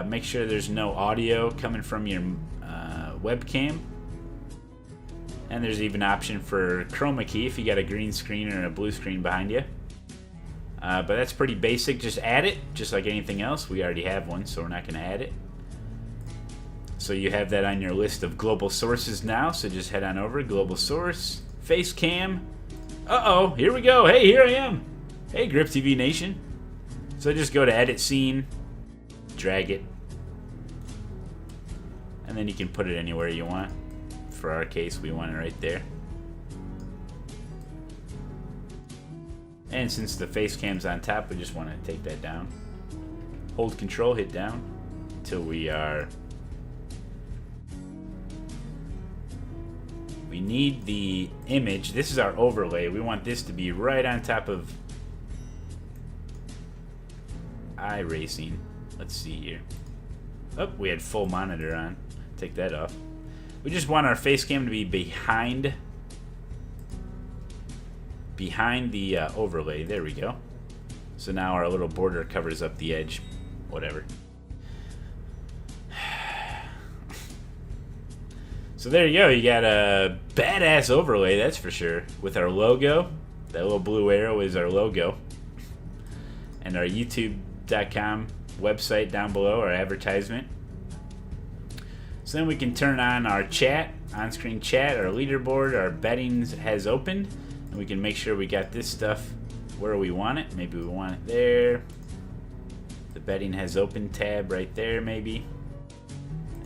Make sure there's no audio coming from your webcam. And there's even an option for chroma key if you got a green screen or a blue screen behind you. But that's pretty basic. Just add it, just like anything else. We already have one, so we're not going to add it. So you have that on your list of global sources now. So just head on over, global source, face cam. Uh-oh, here we go. Hey, here I am. Hey, Grip TV Nation. So just go to edit scene, drag it, and then you can put it anywhere you want. For our case, we want it right there. And since the face cam's on top, we just want to take that down. Hold control, hit down until we need the image. This is our overlay. We want this to be right on top of iRacing. Let's see here. Oh, we had full monitor on. Take that off. We just want our face cam to be behind the overlay. There we go. So now our little border covers up the edge. Whatever. So there you go. You got a badass overlay, that's for sure. With our logo. That little blue arrow is our logo. And our YouTube.com website down below, our advertisement. So then we can turn on our chat, on-screen chat, our leaderboard, our betting has opened. And we can make sure we got this stuff where we want it. Maybe we want it there. The betting has opened tab right there, maybe.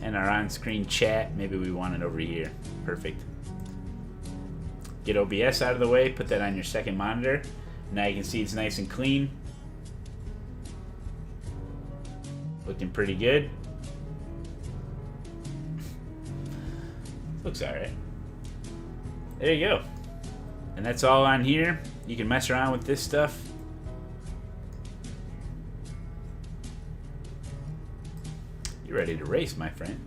And our on-screen chat, maybe we want it over here. Perfect. Get OBS out of the way, put that on your second monitor. Now you can see it's nice and clean. Looking pretty good. Looks alright. There you go. And that's all on here. You can mess around with this stuff. You're ready to race, my friend.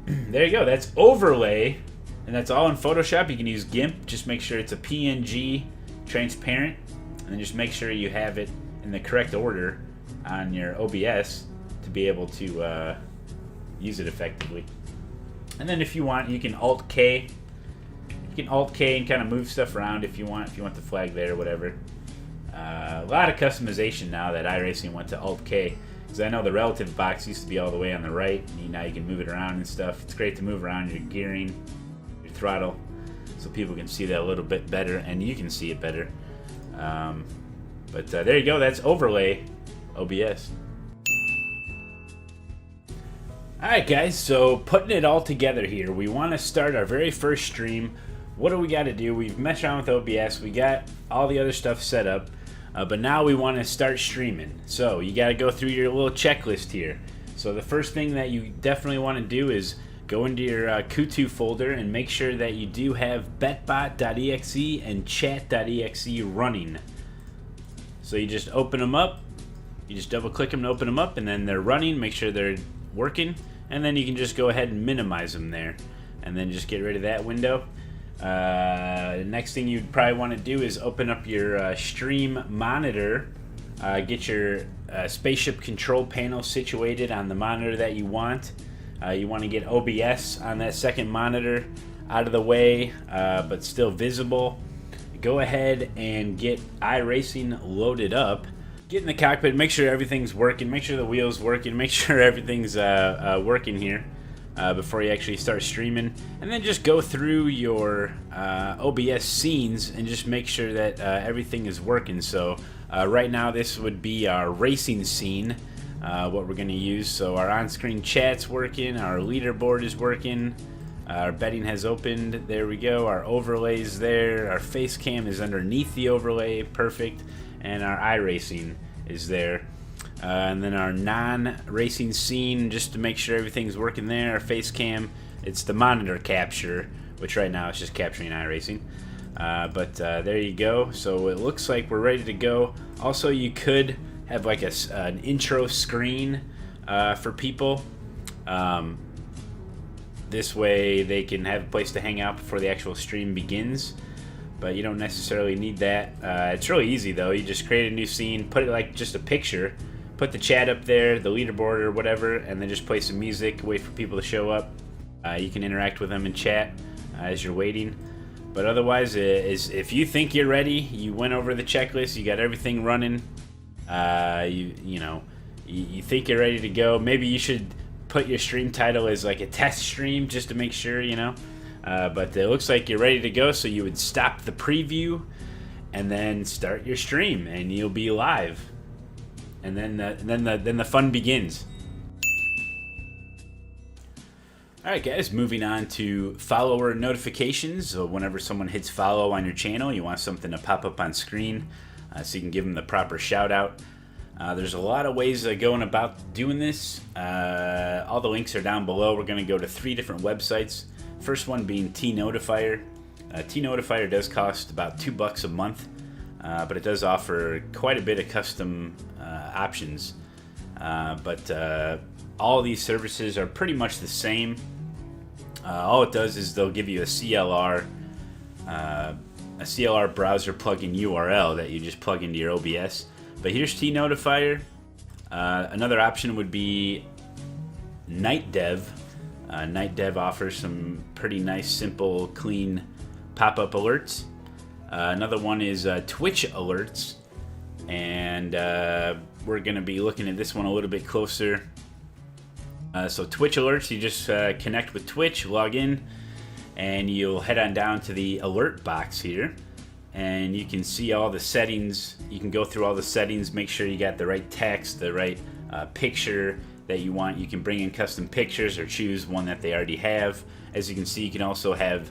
There you go. That's overlay. And that's all in Photoshop. You can use GIMP. Just make sure it's a PNG transparent. And then just make sure you have it in the correct order on your OBS to be able to use it effectively. And then if you want, you can Alt-K. You can Alt-K and kind of move stuff around if you want. If you want the flag there, whatever. A lot of customization now that iRacing went to Alt-K. Because I know the relative box used to be all the way on the right. And now you can move it around and stuff. It's great to move around your gearing, your throttle, so people can see that a little bit better, and you can see it better. But there you go. That's overlay OBS. Alright guys, so putting it all together here, we want to start our very first stream. What do we got to do? We've messed around with OBS, we got all the other stuff set up, but now we want to start streaming. So you got to go through your little checklist here. So the first thing that you definitely want to do is go into your Kutu folder and make sure that you do have betbot.exe and chat.exe running. So you just open them up, you just double click them to open them up, and then they're running. Make sure they're working, and then you can just go ahead and minimize them there, and then just get rid of that window. The next thing you'd probably want to do is open up your stream monitor, get your spaceship control panel situated on the monitor that you want. You want to get OBS on that second monitor out of the way, but still visible. Go ahead and get iRacing loaded up. get in the cockpit, make sure everything's working, make sure the wheel's working, make sure everything's working here before you actually start streaming. And then just go through your OBS scenes and just make sure that everything is working. So right now this would be our racing scene, what we're going to use. So our on-screen chat's working, our leaderboard is working, our betting has opened, there we go, our overlay's there, our face cam is underneath the overlay, perfect. And our iRacing is there. And then our non-racing scene, just to make sure everything's working there. Our face cam, it's the monitor capture, which right now is just capturing iRacing. But there you go. So it looks like we're ready to go. Also, you could have like an intro screen for people. This way they can have a place to hang out before the actual stream begins. But you don't necessarily need that. It's really easy though. You just create a new scene, put it like just a picture, put the chat up there, the leaderboard or whatever, and then just play some music, wait for people to show up. You can interact with them in chat as you're waiting. But otherwise, if you think you're ready, you went over the checklist, you got everything running, you think you're ready to go. Maybe you should put your stream title as like a test stream just to make sure, but it looks like you're ready to go, so you would stop the preview and then start your stream, and you'll be live. And then the fun begins. All right, guys, moving on to follower notifications. So whenever someone hits follow on your channel, you want something to pop up on screen so you can give them the proper shout out. There's a lot of ways of going about doing this. All the links are down below. We're going to go to 3 different websites. First one being T-Notifier. T-Notifier does cost about $2 a month, but it does offer quite a bit of custom options. But all these services are pretty much the same. All it does is they'll give you a CLR browser plugin URL that you just plug into your OBS. But here's T-Notifier. Another option would be NightDev. NightDev offers some pretty nice, simple, clean pop-up alerts. Another one is Twitch alerts, and we're going to be looking at this one a little bit closer. So Twitch alerts, you just connect with Twitch, log in, and you'll head on down to the alert box here, and you can see all the settings. You can go through all the settings, make sure you got the right text, the right picture that you want. You can bring in custom pictures or choose one that they already have. As you can see, you can also have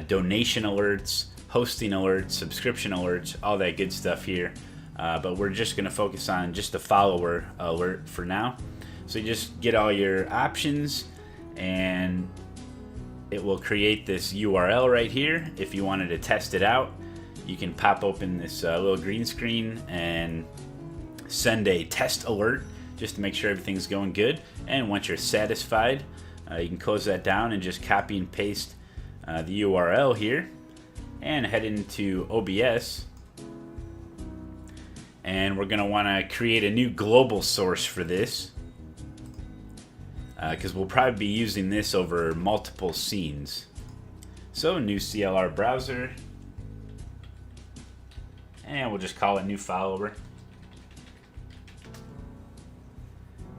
donation alerts, hosting alerts, subscription alerts, all that good stuff here. But we're just going to focus on just the follower alert for now. So you just get all your options, and it will create this URL right here. If you wanted to test it out, you can pop open this little green screen and send a test alert just to make sure everything's going good. And once you're satisfied, you can close that down and just copy and paste the URL here and head into OBS. And we're going to want to create a new global source for this, because we'll probably be using this over multiple scenes. So new CLR browser, and we'll just call it new follower,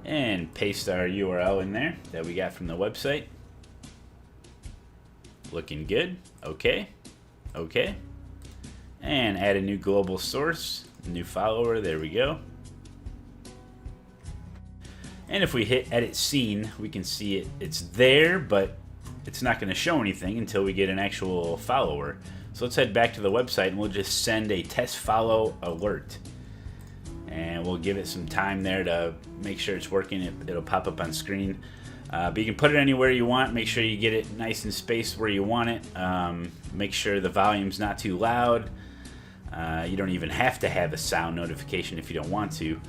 and paste our URL in there that we got from the website. Looking good. Okay, and add a new global source, new follower. There we go. And if we hit edit scene, we can see it's there, but it's not going to show anything until we get an actual follower. So let's head back to the website, and we'll just send a test follow alert. And we'll give it some time there to make sure it's working. It'll pop up on screen. But you can put it anywhere you want. Make sure you get it nice and spaced where you want it. Make sure the volume's not too loud. You don't even have to have a sound notification if you don't want to.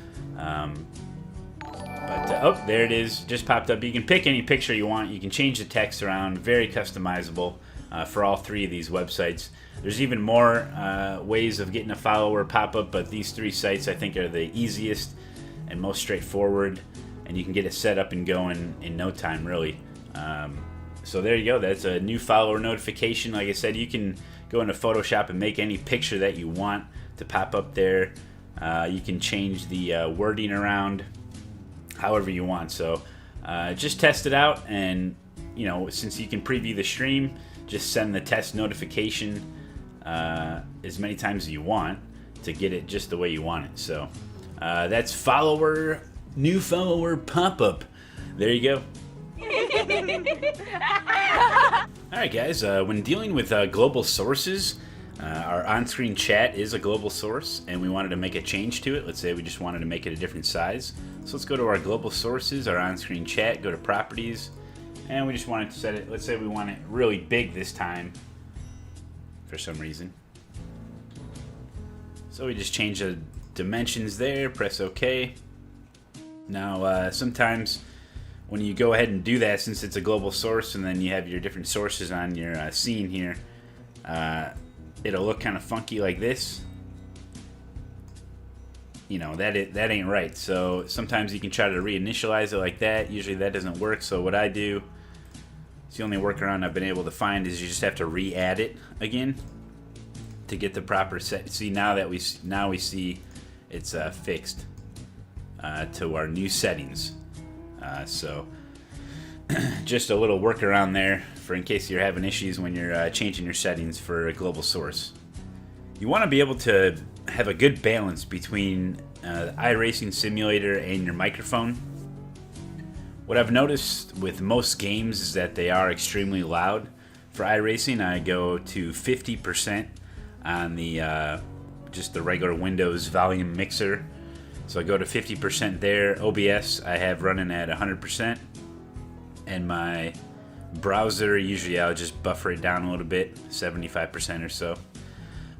Oh, there it is, just popped up. You can pick any picture you want. You can change the text around, very customizable for all 3 of these websites. There's even more ways of getting a follower pop-up, but these 3 sites I think are the easiest and most straightforward, and you can get it set up and going in no time, really. So there you go, that's a new follower notification. Like I said, you can go into Photoshop and make any picture that you want to pop up there. You can change the wording around however you want. So just test it out, and since you can preview the stream, just send the test notification as many times as you want to get it just the way you want it. So that's new follower pop-up. There you go. Alright guys, when dealing with global sources, our on-screen chat is a global source, and we wanted to make a change to it. Let's say we just wanted to make it a different size. So let's go to our global sources, our on-screen chat, go to properties, and we just wanted to set it, let's say we want it really big this time for some reason. So we just change the dimensions there, press OK. Now sometimes when you go ahead and do that, since it's a global source and then you have your different sources on your scene here, it'll look kind of funky like this. That ain't right. So sometimes you can try to reinitialize it like that. Usually that doesn't work. So what I do, it's the only workaround I've been able to find, is you just have to re-add it again to get the proper set. See, now we see it's fixed to our new settings. So just a little workaround there for in case you're having issues when you're changing your settings for a global source. You want to be able to have a good balance between the iRacing simulator and your microphone. What I've noticed with most games is that they are extremely loud. For iRacing, I go to 50% on the just the regular Windows volume mixer. So I go to 50% there. OBS I have running at 100%. And my browser, usually I'll just buffer it down a little bit, 75% or so.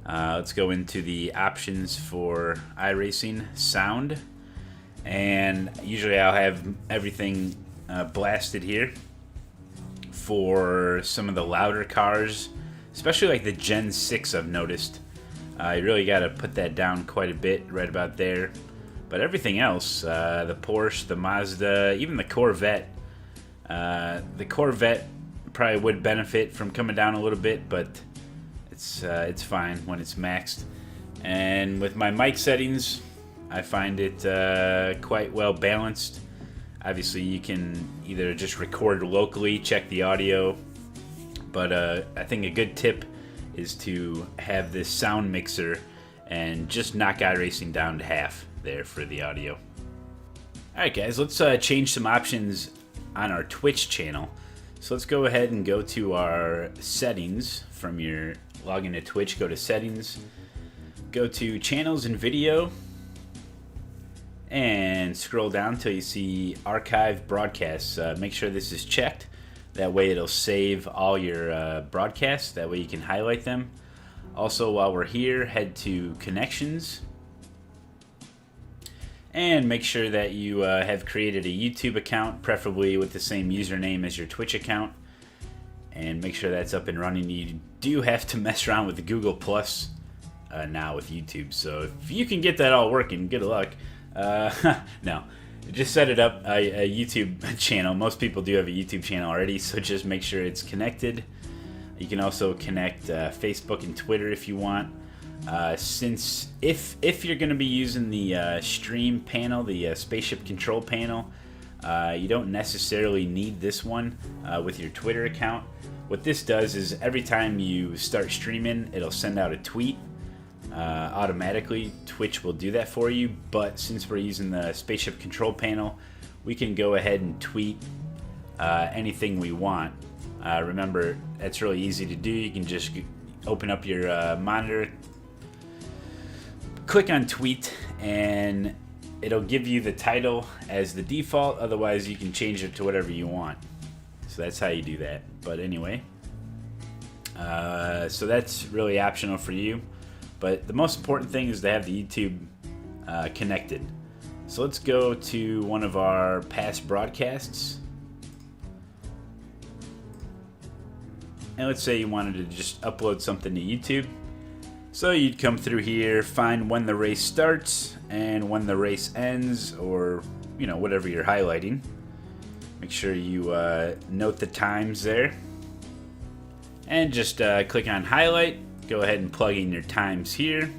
Let's go into the options for iRacing sound. And usually I'll have everything blasted here. For some of the louder cars, especially like the Gen 6 I've noticed, you really got to put that down quite a bit, right about there. But everything else, the Porsche, the Mazda, even the Corvette probably would benefit from coming down a little bit, but it's fine when it's maxed. And with my mic settings, I find it quite well balanced. Obviously, you can either just record locally, check the audio, but I think a good tip is to have this sound mixer and just knock iRacing down to half there for the audio. Alright guys, let's change some options on our Twitch channel. So let's go ahead and go to our settings from your login to Twitch. Go to settings, go to channels and video, and scroll down till you see archive broadcasts. Make sure this is checked. That way it'll save all your broadcasts. That way you can highlight them. Also, while we're here, head to connections and make sure that you have created a YouTube account, preferably with the same username as your Twitch account, and make sure that's up and running. You do have to mess around with the Google Plus now with YouTube, so if you can get that all working, good luck. No, just set it up, a YouTube channel. Most people do have a YouTube channel already, so just make sure it's connected. You can also connect Facebook and Twitter if you want. Since if you're going to be using the stream panel, the spaceship control panel, you don't necessarily need this one with your Twitter account. What this does is every time you start streaming, it'll send out a tweet automatically. Twitch will do that for you, but since we're using the spaceship control panel, we can go ahead and tweet anything we want. Remember, that's really easy to do. You can just open up your monitor, click on tweet, and it'll give you the title as the default. Otherwise, you can change it to whatever you want. So that's how you do that. But anyway, so that's really optional for you. But the most important thing is to have the YouTube connected. So let's go to one of our past broadcasts. And let's say you wanted to just upload something to YouTube. So you'd come through here, find when the race starts and when the race ends, or whatever you're highlighting. Make sure you note the times there, and just click on highlight. Go ahead and plug in your times here.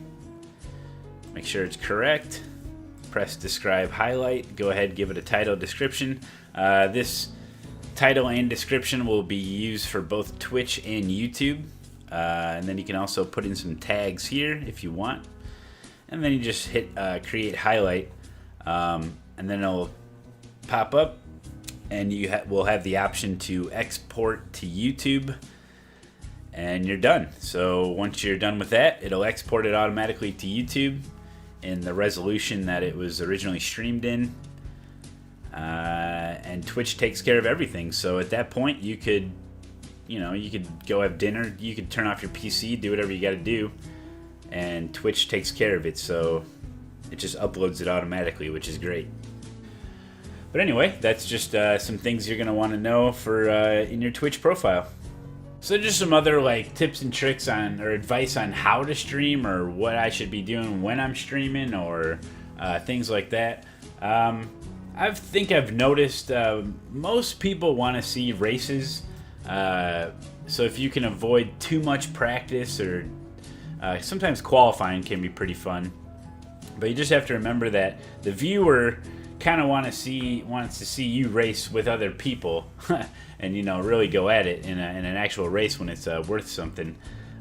Make sure it's correct. Press describe highlight. Go ahead, give it a title, description. This title and description will be used for both Twitch and YouTube. And then you can also put in some tags here if you want. And then you just hit create highlight. And then it'll pop up. And you will have the option to export to YouTube. And you're done. So once you're done with that, it'll export it automatically to YouTube in the resolution that it was originally streamed in. And Twitch takes care of everything. So at that point, you could go have dinner. You could turn off your PC, do whatever you got to do, and Twitch takes care of it. So it just uploads it automatically, which is great. But anyway, that's just some things you're gonna want to know for in your Twitch profile. So just some other like tips and tricks on or advice on how to stream or what I should be doing when I'm streaming or things like that. I think I've noticed most people want to see races. So if you can avoid too much practice or sometimes qualifying can be pretty fun. But you just have to remember that the viewer kind of wants to see you race with other people and really go at it in an actual race when it's worth something.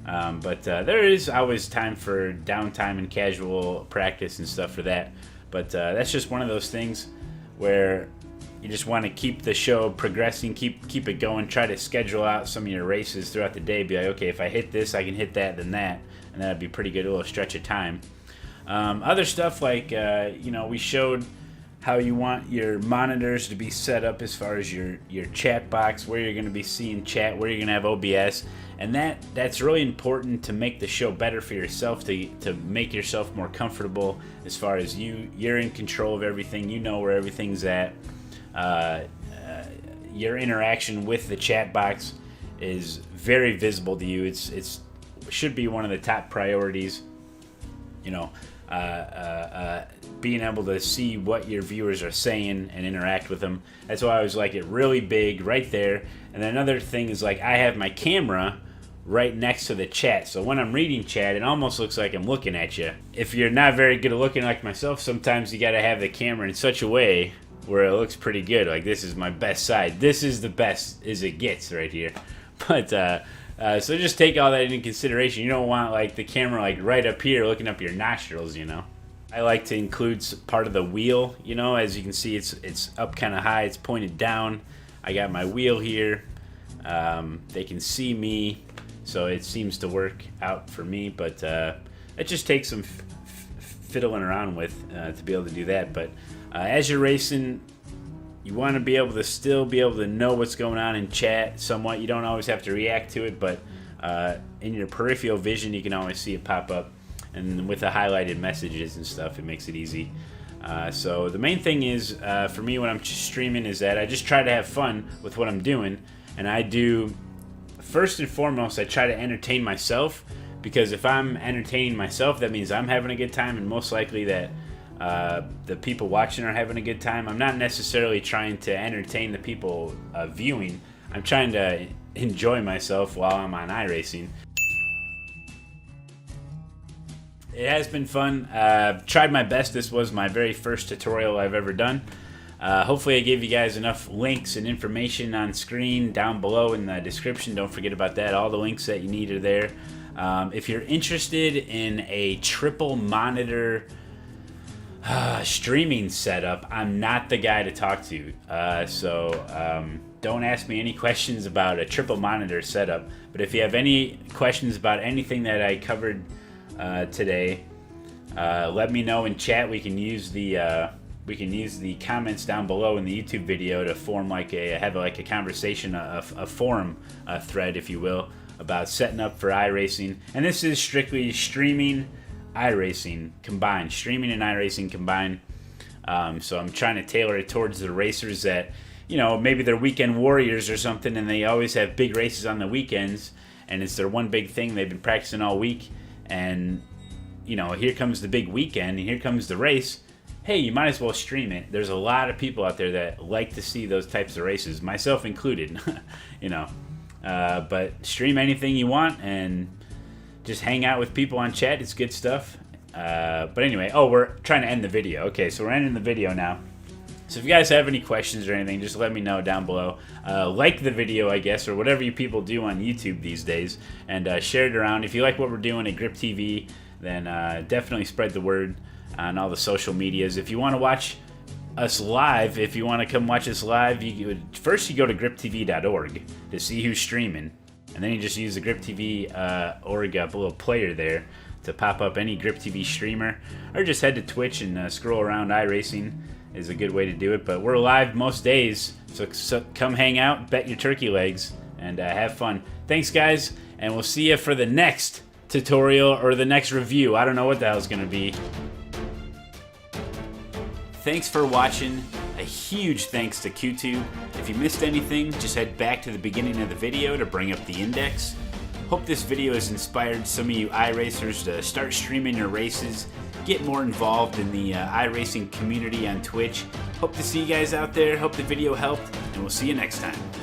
But there is always time for downtime and casual practice and stuff for that. But that's just one of those things where you just want to keep the show progressing, keep it going, try to schedule out some of your races throughout the day. Be like, okay, if I hit this, I can hit that, then that, and that'd be a pretty good little stretch of time. Other stuff like, we showed how you want your monitors to be set up as far as your chat box, where you're going to be seeing chat, where you're going to have OBS, and that's really important to make the show better for yourself, to make yourself more comfortable as far as you're in control of everything, you know where everything's at. Your interaction with the chat box is very visible to you. It should be one of the top priorities. Being able to see what your viewers are saying and interact with them. That's why I always like it really big right there. And then another thing is like I have my camera right next to the chat. So when I'm reading chat, it almost looks like I'm looking at you. If you're not very good at looking like myself, sometimes you got to have the camera in such a way where it looks pretty good. Like this is my best side. This is the best as it gets right here. But so just take all that into consideration. You don't want like the camera like right up here looking up your nostrils, I like to include part of the wheel, as you can see it's up kind of high, it's pointed down. I got my wheel here. They can see me, so it seems to work out for me, but it just takes some fiddling around with to be able to do that. But as you're racing, you want to be able to still be able to know what's going on in chat somewhat. You don't always have to react to it, but in your peripheral vision, you can always see it pop up. And with the highlighted messages and stuff, it makes it easy. So the main thing is, for me when I'm streaming, is that I just try to have fun with what I'm doing. And I do, first and foremost, I try to entertain myself. Because if I'm entertaining myself, that means I'm having a good time, and most likely that the people watching are having a good time. I'm not necessarily trying to entertain the people viewing. I'm trying to enjoy myself while I'm on iRacing. It has been fun. Tried my best. This was my very first tutorial I've ever done. Hopefully I gave you guys enough links and information on screen down below in the description. Don't forget about that. All the links that you need are there. If you're interested in a triple monitor streaming setup, I'm not the guy to talk to. So don't ask me any questions about a triple monitor setup. But if you have any questions about anything that I covered today, let me know in chat. We can use the comments down below in the YouTube video to form have a conversation, a forum thread, if you will, about setting up for iRacing. And this is strictly streaming, iRacing combined, streaming and iRacing combined. So I'm trying to tailor it towards the racers that, maybe they're weekend warriors or something, and they always have big races on the weekends, and it's their one big thing they've been practicing all week. And here comes the big weekend, and here comes the race. Hey, you might as well stream it. There's a lot of people out there that like to see those types of races, myself included. But stream anything you want and just hang out with people on chat. It's good stuff. But anyway, oh, we're trying to end the video. Okay, so we're ending the video now. So if you guys have any questions or anything, just let me know down below. Like the video, I guess, or whatever you people do on YouTube these days, and share it around. If you like what we're doing at Grip TV, then definitely spread the word on all the social medias. If you want to watch us live, if you want to come watch us live, first you go to griptv.org to see who's streaming, and then you just use the griptv.org little player there to pop up any Grip TV streamer, or just head to Twitch and scroll around. iRacing is a good way to do it, but we're live most days, so come hang out, bet your turkey legs, and have fun. Thanks, guys, and we'll see you for the next tutorial or the next review. I don't know what the hell's gonna be. Thanks for watching. A huge thanks to QTube. If you missed anything, just head back to the beginning of the video to bring up the index. Hope this video has inspired some of you iRacers to start streaming your races, get more involved in the iRacing community on Twitch. Hope to see you guys out there. Hope the video helped, and we'll see you next time.